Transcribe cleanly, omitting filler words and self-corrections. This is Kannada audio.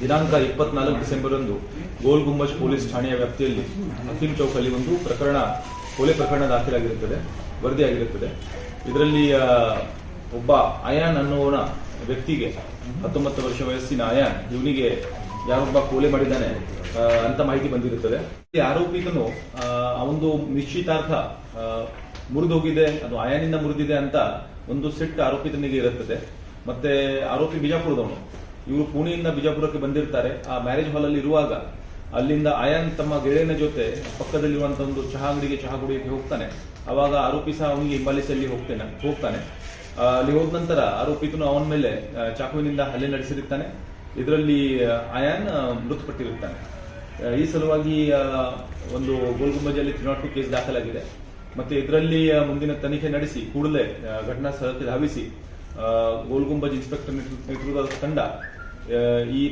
ದಿನಾಂಕ 24 ಡಿಸೆಂಬರ್ರಂದು ಗೋಲ್ ಗುಂಬಜ್ ಪೊಲೀಸ್ ಠಾಣೆಯ ವ್ಯಾಪ್ತಿಯಲ್ಲಿ ಹಕೀಂ ಚೌಕಲ್ಲಿ ಒಂದು ಕೊಲೆ ಪ್ರಕರಣ ದಾಖಲಾಗಿರುತ್ತದೆ, ವರದಿಯಾಗಿರುತ್ತದೆ. ಇದರಲ್ಲಿ ಒಬ್ಬ ಅಯಾನ್ ಅನ್ನುವನ ವ್ಯಕ್ತಿಗೆ 19 ವರ್ಷ ವಯಸ್ಸಿನ ಅಯಾನ್ ಇವನಿಗೆ ಯಾರೊಬ್ಬ ಕೊಲೆ ಮಾಡಿದ್ದಾನೆ ಅಂತ ಮಾಹಿತಿ ಬಂದಿರುತ್ತದೆ. ಈ ಆರೋಪಿತನು ಒಂದು ನಿಶ್ಚಿತಾರ್ಥ ಮುರಿದೋಗಿದೆ, ಅದು ಅಯಾನಿಂದ ಮುರಿದಿದೆ ಅಂತ ಒಂದು ಸೆಟ್ ಆರೋಪಿತನಿಗೆ ಇರುತ್ತದೆ. ಮತ್ತೆ ಆರೋಪಿ ಬಿಜಾಪುರದವನು, ಇವರು ಪುಣೆಯಿಂದ ಬಿಜಾಪುರಕ್ಕೆ ಬಂದಿರ್ತಾರೆ. ಆ ಮ್ಯಾರೇಜ್ ಹಾಲ್ ಅಲ್ಲಿ ಇರುವಾಗ ಅಲ್ಲಿಂದ ಅಯಾನ್ ತಮ್ಮ ಗೆಳೆಯನ ಜೊತೆ ಪಕ್ಕದಲ್ಲಿರುವಂತಹ ಒಂದು ಚಹಾ ಅಂಗಡಿಗೆ ಚಹಾ ಕುಡಿಯಕ್ಕೆ ಹೋಗ್ತಾನೆ. ಅವಾಗ ಆರೋಪಿ ಸಹ ಅವನಿಗೆ ಹಿಂಬಾಲಿಸಿ ಅಲ್ಲಿ ಹೋಗ್ತಾನೆ. ಅಲ್ಲಿ ಹೋದ ನಂತರ ಆರೋಪಿತನು ಅವನ ಮೇಲೆ ಚಾಕುವಿನಿಂದ ಹಲ್ಲೆ ನಡೆಸಿರುತ್ತಾನೆ. ಇದರಲ್ಲಿ ಅಯಾನ್ ಮೃತಪಟ್ಟಿರುತ್ತಾನೆ. ಈ ಸಲುವಾಗಿ ಒಂದು ಗೋಲ್ ಗುಂಬಜಲ್ಲಿ 302 ಕೇಸ್ ದಾಖಲಾಗಿದೆ. ಮತ್ತೆ ಇದರಲ್ಲಿ ಮುಂದಿನ ತನಿಖೆ ನಡೆಸಿ ಕೂಡಲೇ ಘಟನಾ ಸ್ಥಳಕ್ಕೆ ಧಾವಿಸಿ ಗೋಲ್ ಗುಂಬಜ್ ಇನ್ಸ್ಪೆಕ್ಟರ್ ನೇತೃತ್ವದ ತಂಡ ಈ